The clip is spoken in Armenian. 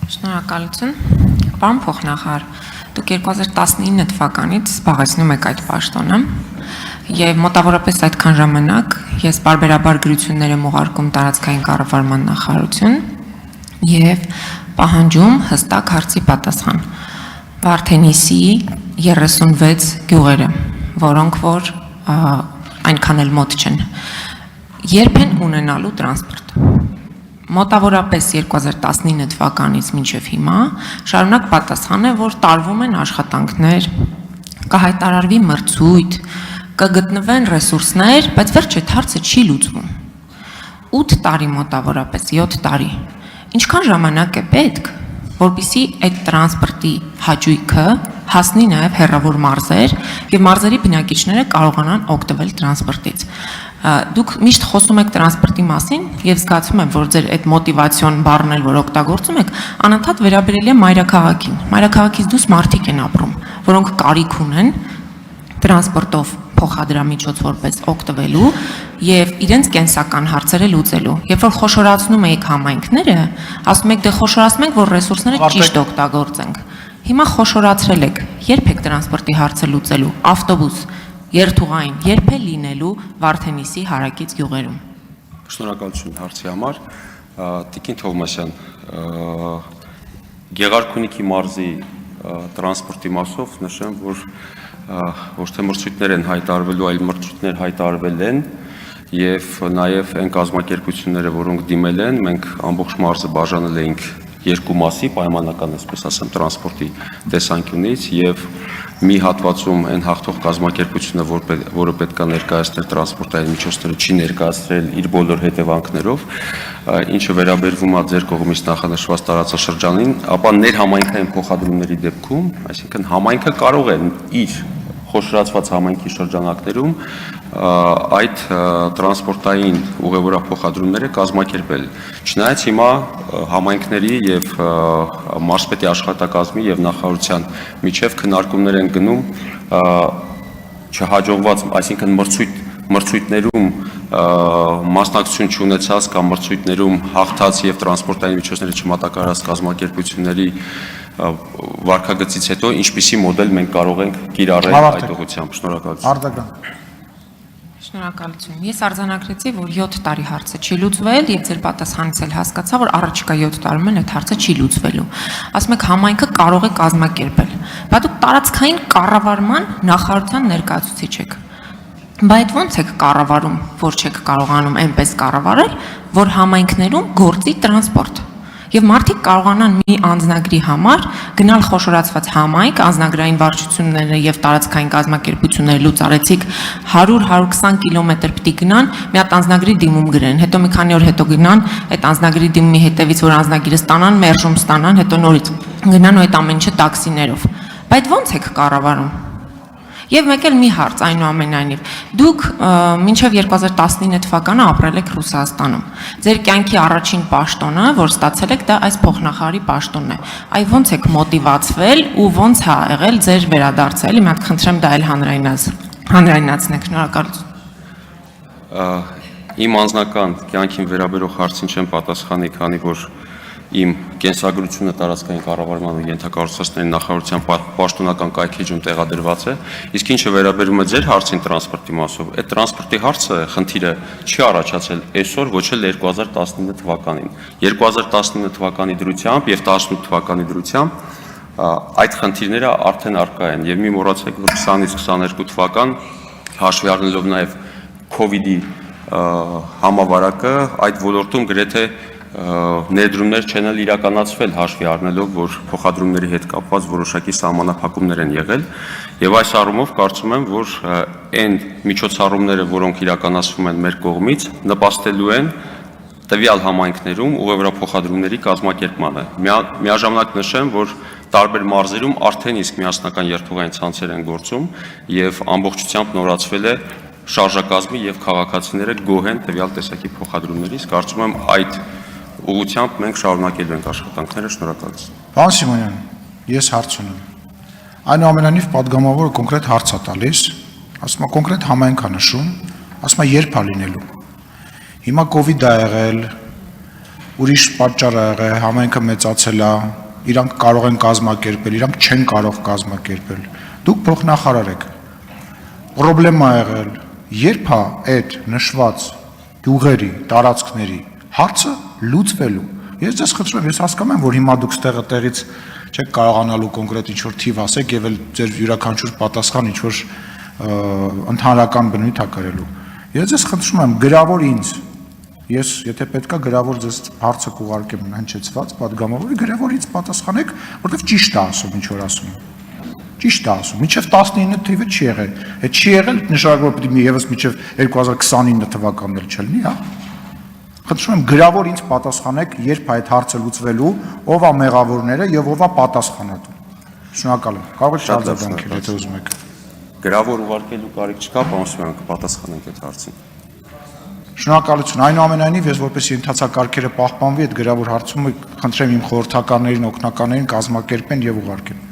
Շնորհակալություն, պարոն փոխնախարար, դուք 2019 թվականից զբաղեցնում եք այդ պաշտոնը եւ մոտավորապես այդքան ժամանակ ես բարբերաբար գրություններ եմ ուղարկում տարածքային կառավարման նախարարություն եւ պահանջում հստակ հարցի պատասխան։ Վարդենիսի 36 գյուղերը, որոնք որ այնքան էլ մոտ չեն, երբ են ունենալու տրանսպորտ։ Մոտավորապես 2019 թվականից մինչև հիմա շարունակ պատասխան է, որ տարվում են աշխատանքներ, կհայտարարվի մրցույթ, կգտնվեն ռեսուրսներ, բայց վերջ այդ հարցը չի լուծվում։ 8 տարի մոտավորապես, 7 տարի։ Ինչքան ժամանակ է պետք, որպեսզի այդ տրանսպորտի հաճույքը հասնի նաև հեռավոր մարզեր եւ մարզերի բնակիչները կարողանան օգտվել տրանսպորտից։ Դուք միշտ խոսում եք տրանսպորտի մասին եւ զգացում եմ, որ ձեր այդ մոտիվացիոն բառն էլ որ օգտագործում եք, անընդհատ վերաբերել է մայրաքաղաքին։ Մայրաքաղաքից դուրս մարդիկ են ապրում, որոնք կարիք ունեն տրանսպորտով փոխադրամիջոց որպես օգտվելու եւ իրենց կենսական հարցերը լուծելու։ Երբ որ խոշորացնում եք համայնքները, ասում եք դե խոշորացնում ենք, որ ռեսուրսները ճիշտ օգտագործենք։ Հիմա խոշորացրել եք, երբ եք տրանսպորտի հարցը լուծելու, ավտոբուս, երթուղային, երբ է լինելու Վարդենիսի հարակից գյուղերում։ Շնորհակալություն հարցի համար, Տիկին Թովմասյան, Գեղարքունիքի մարզի տրանսպորտի մասով նշեմ, որ ոչ թե մրցույթներ են հայտարարվելու, այլ մրցույթներ հայտարարվել են եւ նաեւ այն կազմակերպությունները, որոնք դիմել են, մենք ամբողջ մարզը բաժանել էինք երկու մասի, պայմանական, այսպես ասեմ, տրանսպորտի տեսանկյունից եւ մի հատվածում այն հաղթող կազմակերպությունը, որը պետք է ներկայացնել տրանսպորտային միջոցները, չի ներկայացրել իր բոլոր հետևանքներով, ինչը վերաբերվում է ձեր կողմից նախանշված տարածաշրջանին, ապա ներհամայնքային փոխադրումների դեպքում, այսինքն համայնքը կարող է իր խոշորացված համայնքի շրջանակներում այդ տրանսպորտային ուղևորափոխադրումները կազմակերպել։ Չնայած հիմա համայնքների եւ մարզպետի աշխատակազմի եւ նախարարության միջև քննարկումներ են գնում չհաջողված, այսինքն մրցույթներում մասնակցություն չունեցած կամ մրցույթներում հաղթած եւ տրանսպորտային միջոցները չմատակարարած կազմակերպությունների վարկագծից հետո ինչպիսի մոդել մենք կարող ենք կիրառել այդ ուղղությամբ։ Շնորհակալություն։ Շնորհակալություն։ Ես արձանագրեցի, որ 7 տարի հարցը չի լուծվել եւ ձեր պատասխանից էլ հասկացա, որ առաջիկա 7 տարում էլ այդ հարցը չի լուծվելու։ Ասում եք համայնքը կարող է կազմակերպել, բայց դուք տարածքային կառավարման նախարարության ներկայացուցիչ եք։ Բայց ո՞նց եք կառավարում, որ չեք կարողանում այնպես կառավարել, որ համայնքներում գործի տրանսպորտ։ Եվ մարդիկ կարողանան մի անձնագրի համար գնալ խոշորացված համայնք, անձնագրային վարչությունները եւ տարածքային կազմակերպությունները լուծարեցիք 100-120 կիլոմետր պիտի գնան, մի հատ անձնագրի դիմում գրեն, հետո մի քանի օր հետո գնան, այդ անձնագրի դիմումի հետևից որ անձնագիրը ստանան, մերժում ստանան, հետո նորից գնան ու այդ ամեն ինչը տաքսիներով։ Բայց ո՞նց եք կառավարում։ Եվ մեկ էլ մի հարց, այնուամենայնիվ, դուք մինչև 2019 թվականը ապրել եք Ռուսաստանում։ Ձեր կյանքի առաջին պաշտոնը, որ ստացել եք, դա այս փոխնախարարի պաշտոնն է։ Այ ո՞նց եք մոտիվացվել ու ո՞նց է եղել ձեր վերադարձը, էլի մի հատ խնդրեմ դա էլ հանրայնացնեք, շնորհակալություն։ Իմ անձնական կյանքին վերաբերող հարցին չեմ պատասխանի, քանի որ իմ կենսագրությունը տարածքային կառավարման ու ենթակառուցվածքների նախարարության պաշտոնական կայքեջում տեղադրված է, իսկ ինչը վերաբերում է ձեր հարցին տրանսպորտի մասով, այդ տրանսպորտի հարցը, խնդիրը չի առաջացել այսօր, ոչ էլ 2019 թվականին։ 2019 թվականի դրությամբ եւ 18 թվականի դրությամբ այդ խնդիրները արդեն առկա են եւ մի մոռացեք, որ 20-ից 22 թվական հաշվի առնելով նաեւ COVID-ի համավարակը այդ ոլորտում գրեթե ներդրումներ չեն իրականացվել հաշվի առնելով, որ փոխադրումների հետ կապված որոշակի սահմանափակումներ են եղել եւ այս առումով կարծում եմ, որ այն միջոցառումները, որոնք իրականացվում են մեր կողմից, նպաստելու են տվյալ համայնքներում ուղևորափոխադրումների կազմակերպմանը։ Միաժամանակ նշեմ, որ տարբեր մարզերում արդեն իսկ միասնական երթուղային ցանցեր են գործում եւ ամբողջությամբ նորացվել է շարժակազմի եւ քաղաքացիները գոհ են տվյալ տեսակի փոխադրումներից։ Կարծում եմ այդ ուղղությամբ մենք շարունակելու ենք աշխատանքները, շնորհակալություն։ Պարոն Սիմոնյան, ես հարց ունեմ։ Այնուամենայնիվ պատգամավորը կոնկրետ հարց է տալիս, ասում է կոնկրետ համայնք է նշում, ասում է երբ է լինելու։ Հիմա COVID-ը ա եղել, ուրիշ պատճառ ա եղել, համայնքը մեծացել է, իրանք կարող են կազմակերպել, իրանք չեն կարող կազմակերպել։ Դուք փոխնախարար եք։ Պրոբլեմա ա եղել, երբ է այդ նշված գյուղերի, տարածքների հարցը լուծվելու։ Ես ձեզ խնդրում եմ, ես հասկանում եմ, որ հիմա դուք տեղից չեք կարողանալու կոնկրետ ինչ-որ թիվ ասեք եւ էլ ձեր յուրաքանչյուր պատասխան ինչ-որ ընդհանրական բնույթ է կրելու։ Ես ձեզ խնդրում եմ, գրավոր ինձ, ես եթե պետքա գրավոր ձեզ հարցը կուղարկեմ հնչեցված, պատգամավորի գրավոր ինձ պատասխանեք, որովհետեւ ճիշտ է ասում, ինչ որ ասում եմ։ Ճիշտ է ասում, մինչև 19 թիվը չի եղել։ Այդ չի եղել, նշանակում է պետք է եւս մինչև 2029 թվականն էլ չլինի, հա։ Խնդրում եմ գրավոր ինձ պատասխանեք, երբ այդ հարցը լուծվելու, ով է մեղավորները եւ ով է պատասխանատու։ Շնորհակալ եմ։ Կարող եք արձագանքել, եթե ուզում եք։ Գրավոր ուղարկելու կարիք չկա, պարոն Սիմոնյան, կպատասխանենք այդ հարցին։ Շնորհակալություն։ Այնուամենայնիվ ես որպես ենթացակարգերը պահպանվի այդ գրավոր հարցումը, խնդրեմ իմ խորհրդականներին, օգնականներին կազմակերպեն եւ ուղարկեն։